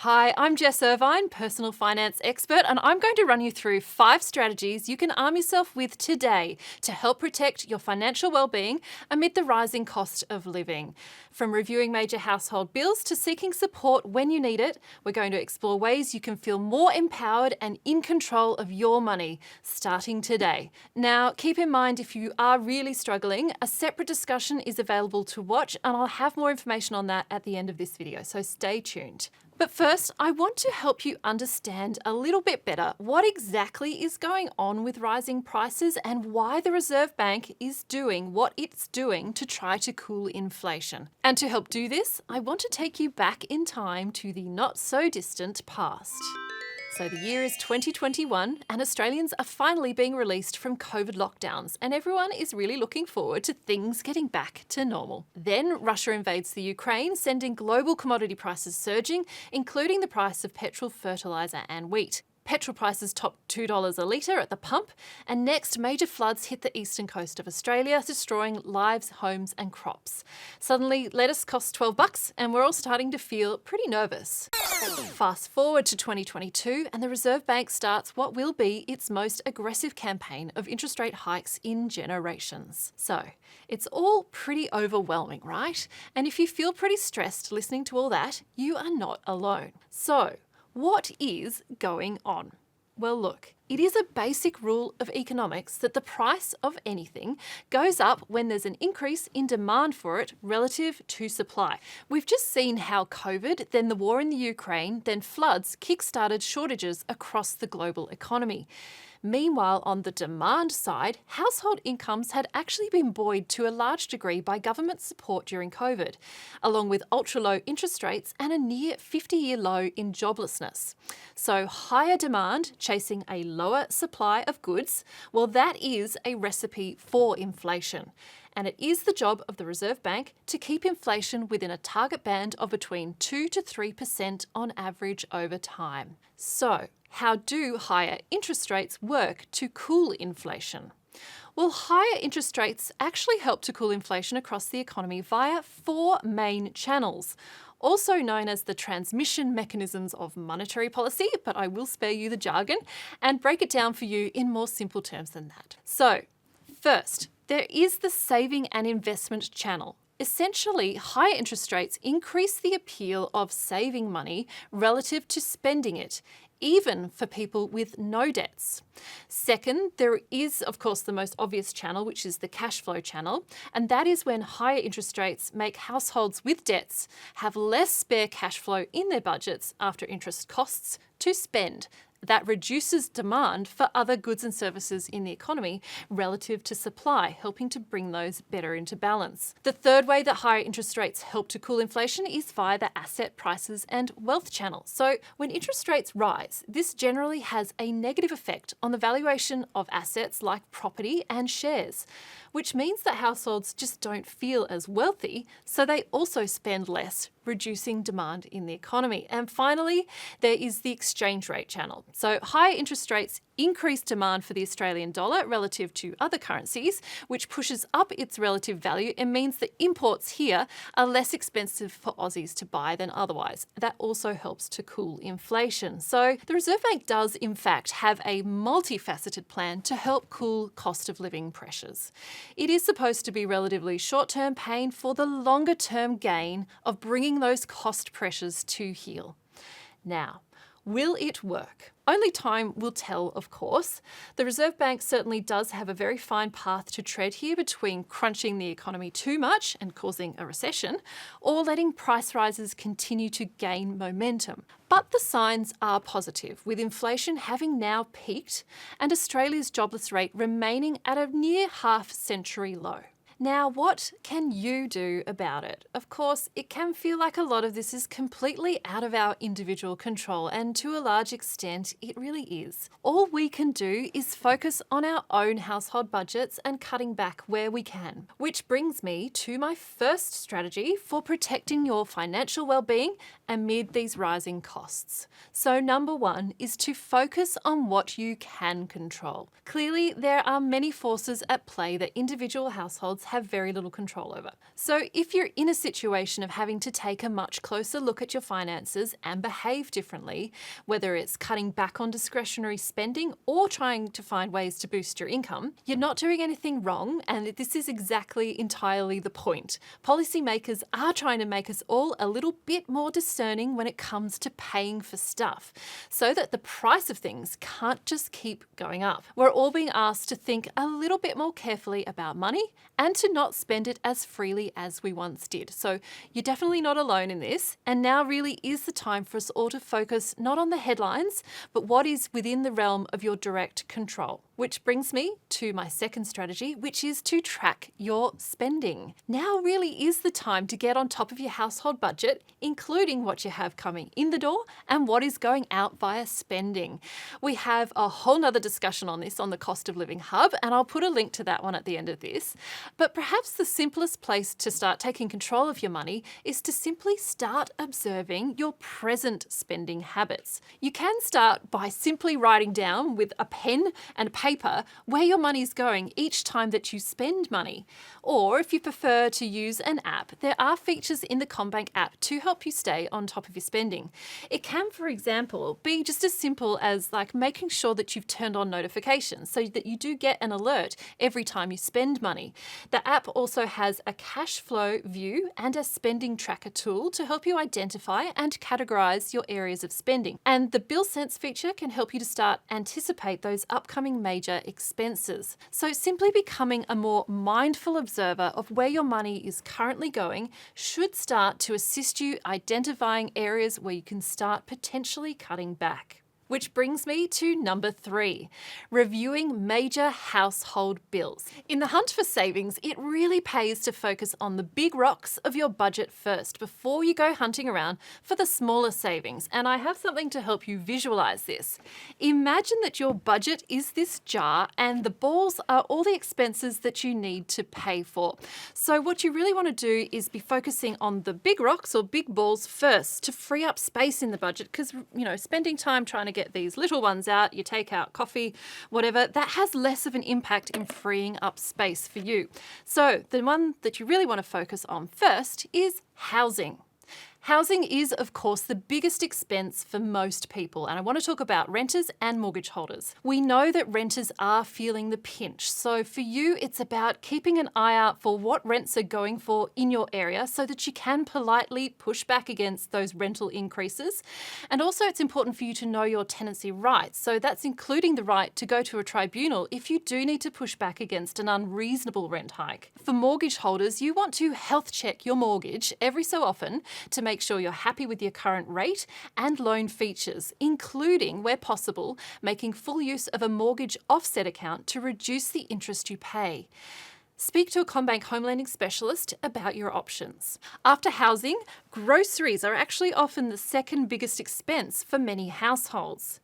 Hi, I'm Jess Irvine, personal finance expert, and I'm going to run you through 5 strategies you can arm yourself with today to help protect your financial well-being amid the rising cost of living. From reviewing major household bills to seeking support when you need it, we're going to explore ways you can feel more empowered and in control of your money, starting today. Now, keep in mind if you are really struggling, a separate discussion is available to watch, and I'll have more information on that at the end of this video, so stay tuned. But first, I want to help you understand a little bit better what exactly is going on with rising prices and why the Reserve Bank is doing what it's doing to try to cool inflation. And to help do this, I want to take you back in time to the not so distant past. So the year is 2021 and Australians are finally being released from COVID lockdowns, and everyone is really looking forward to things getting back to normal. Then Russia invades the Ukraine, sending global commodity prices surging, including the price of petrol, fertiliser and wheat. Petrol prices topped $2 a litre at the pump, and next major floods hit the eastern coast of Australia, destroying lives, homes and crops. Suddenly lettuce costs $12 and we're all starting to feel pretty nervous. Fast forward to 2022 and the Reserve Bank starts what will be its most aggressive campaign of interest rate hikes in generations. So it's all pretty overwhelming, right? And if you feel pretty stressed listening to all that, you are not alone. So what is going on? Well, look, it is a basic rule of economics that the price of anything goes up when there's an increase in demand for it relative to supply. We've just seen how COVID, then the war in the Ukraine, then floods kick-started shortages across the global economy. Meanwhile, on the demand side, household incomes had actually been buoyed to a large degree by government support during COVID, along with ultra-low interest rates and a near 50-year low in joblessness. So higher demand chasing a lower supply of goods, well, that is a recipe for inflation. And it is the job of the Reserve Bank to keep inflation within a target band of between 2 to 3% on average over time. So, how do higher interest rates work to cool inflation? Well, higher interest rates actually help to cool inflation across the economy via 4 main channels, also known as the transmission mechanisms of monetary policy, but I will spare you the jargon and break it down for you in more simple terms than that. So, first, there is the saving and investment channel. Essentially, higher interest rates increase the appeal of saving money relative to spending it, even for people with no debts. Second, there is, of course, the most obvious channel, which is the cash flow channel, and that is when higher interest rates make households with debts have less spare cash flow in their budgets after interest costs to spend. That reduces demand for other goods and services in the economy relative to supply, helping to bring those better into balance. The third way that higher interest rates help to cool inflation is via the asset prices and wealth channel. So when interest rates rise, this generally has a negative effect on the valuation of assets like property and shares, which means that households just don't feel as wealthy, so they also spend less, reducing demand in the economy. And finally, there is the exchange rate channel. So higher interest rates increase demand for the Australian dollar relative to other currencies, which pushes up its relative value and means that imports here are less expensive for Aussies to buy than otherwise. That also helps to cool inflation. So the Reserve Bank does in fact have a multifaceted plan to help cool cost of living pressures. It is supposed to be relatively short-term pain for the longer-term gain of bringing those cost pressures to heel. Now, will it work? Only time will tell, of course. The Reserve Bank certainly does have a very fine path to tread here between crunching the economy too much and causing a recession, or letting price rises continue to gain momentum. But the signs are positive, with inflation having now peaked and Australia's jobless rate remaining at a near half-century low. Now, what can you do about it? Of course, it can feel like a lot of this is completely out of our individual control, and to a large extent, it really is. All we can do is focus on our own household budgets and cutting back where we can. Which brings me to my first strategy for protecting your financial well-being amid these rising costs. So number 1 is to focus on what you can control. Clearly, there are many forces at play that individual households have very little control over. So if you're in a situation of having to take a much closer look at your finances and behave differently, whether it's cutting back on discretionary spending or trying to find ways to boost your income, you're not doing anything wrong, and this is exactly entirely the point. Policymakers are trying to make us all a little bit more discerning when it comes to paying for stuff, so that the price of things can't just keep going up. We're all being asked to think a little bit more carefully about money and to not spend it as freely as we once did. So you're definitely not alone in this, and now really is the time for us all to focus not on the headlines, but what is within the realm of your direct control. Which brings me to my second strategy, which is to track your spending. Now really is the time to get on top of your household budget, including what you have coming in the door and what is going out via spending. We have a whole nother discussion on this on the Cost of Living Hub, and I'll put a link to that one at the end of this. But perhaps the simplest place to start taking control of your money is to simply start observing your present spending habits. You can start by simply writing down with a pen and paper where your money is going each time that you spend money. Or if you prefer to use an app, there are features in the Commbank app to help you stay on top of your spending. It can, for example, be just as simple as making sure that you've turned on notifications so that you do get an alert every time you spend money. The app also has a cash flow view and a spending tracker tool to help you identify and categorize your areas of spending. And the Bill Sense feature can help you to start anticipate those upcoming major expenses. So simply becoming a more mindful observer of where your money is currently going should start to assist you identifying areas where you can start potentially cutting back. Which brings me to number 3, reviewing major household bills. In the hunt for savings, it really pays to focus on the big rocks of your budget first before you go hunting around for the smaller savings. And I have something to help you visualize this. Imagine that your budget is this jar and the balls are all the expenses that you need to pay for. So what you really want to do is be focusing on the big rocks or big balls first to free up space in the budget, because spending time trying to get these little ones out, you take out coffee, whatever, that has less of an impact in freeing up space for you. So the one that you really want to focus on first is housing. Housing is, of course, the biggest expense for most people, and I want to talk about renters and mortgage holders. We know that renters are feeling the pinch, so for you, it's about keeping an eye out for what rents are going for in your area so that you can politely push back against those rental increases. And also, it's important for you to know your tenancy rights, so that's including the right to go to a tribunal if you do need to push back against an unreasonable rent hike. For mortgage holders, you want to health check your mortgage every so often to make sure you're happy with your current rate and loan features, including, where possible, making full use of a mortgage offset account to reduce the interest you pay. Speak to a Commbank home lending specialist about your options. After housing, groceries are actually often the second biggest expense for many households.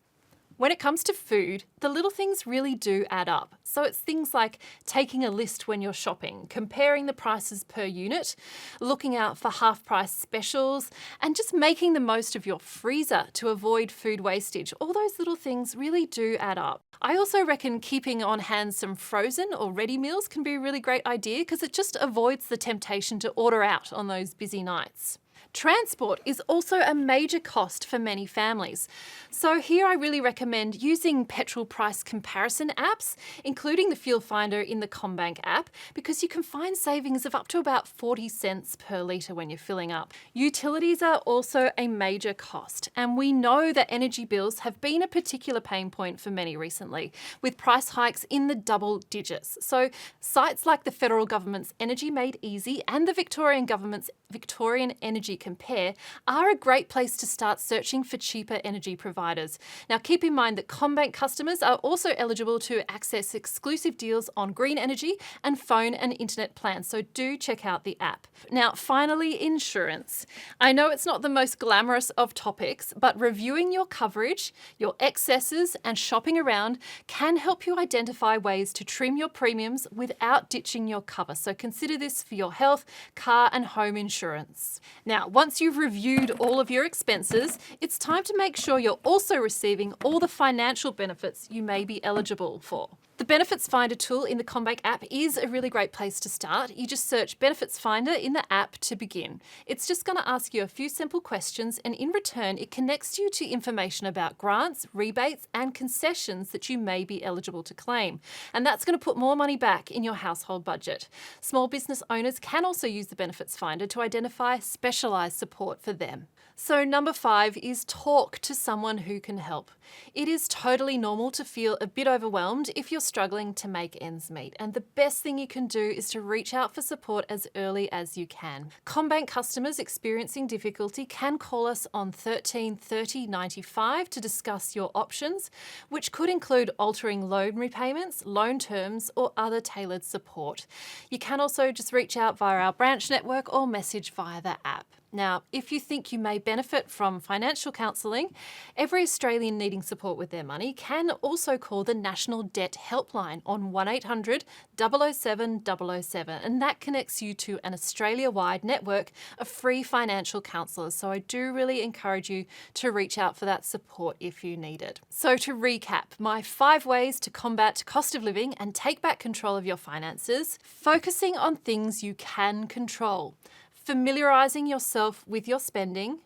When it comes to food, the little things really do add up. So it's things like taking a list when you're shopping, comparing the prices per unit, looking out for half-price specials, and just making the most of your freezer to avoid food wastage. All those little things really do add up. I also reckon keeping on hand some frozen or ready meals can be a really great idea because it just avoids the temptation to order out on those busy nights. Transport is also a major cost for many families. So here I really recommend using petrol price comparison apps, including the Fuel Finder in the Commbank app, because you can find savings of up to about 40 cents per litre when you're filling up. Utilities are also a major cost, and we know that energy bills have been a particular pain point for many recently, with price hikes in the double digits. So sites like the federal government's Energy Made Easy and the Victorian government's Victorian Energy Compare are a great place to start searching for cheaper energy providers. Now keep in mind that Commbank customers are also eligible to access exclusive deals on green energy and phone and internet plans, so do check out the app. Now finally, insurance. I know it's not the most glamorous of topics, but reviewing your coverage, your excesses and shopping around can help you identify ways to trim your premiums without ditching your cover. So consider this for your health, car and home insurance. Now, once you've reviewed all of your expenses, it's time to make sure you're also receiving all the financial benefits you may be eligible for. The Benefits Finder tool in the Commbank app is a really great place to start. You just search Benefits Finder in the app to begin. It's just going to ask you a few simple questions, and in return, it connects you to information about grants, rebates, and concessions that you may be eligible to claim. And that's going to put more money back in your household budget. Small business owners can also use the Benefits Finder to identify specialised support for them. So number 5 is talk to someone who can help. It is totally normal to feel a bit overwhelmed if you're struggling to make ends meet, and the best thing you can do is to reach out for support as early as you can. Commbank customers experiencing difficulty can call us on 13 30 95 to discuss your options, which could include altering loan repayments, loan terms, or other tailored support. You can also just reach out via our branch network or message via the app. Now, if you think you may benefit from financial counselling, every Australian needing support with their money can also call the National Debt Helpline on 1800 007 007, and that connects you to an Australia-wide network of free financial counsellors. So I do really encourage you to reach out for that support if you need it. So to recap, my 5 ways to combat cost of living and take back control of your finances: focusing on things you can control, familiarising yourself with your spending,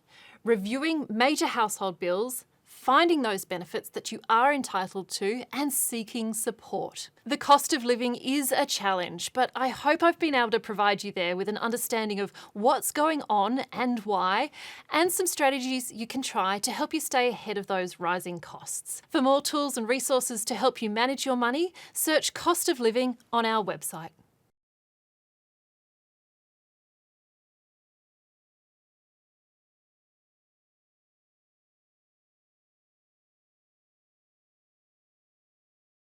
reviewing major household bills, finding those benefits that you are entitled to, and seeking support. The cost of living is a challenge, but I hope I've been able to provide you there with an understanding of what's going on and why, and some strategies you can try to help you stay ahead of those rising costs. For more tools and resources to help you manage your money, search cost of living on our website.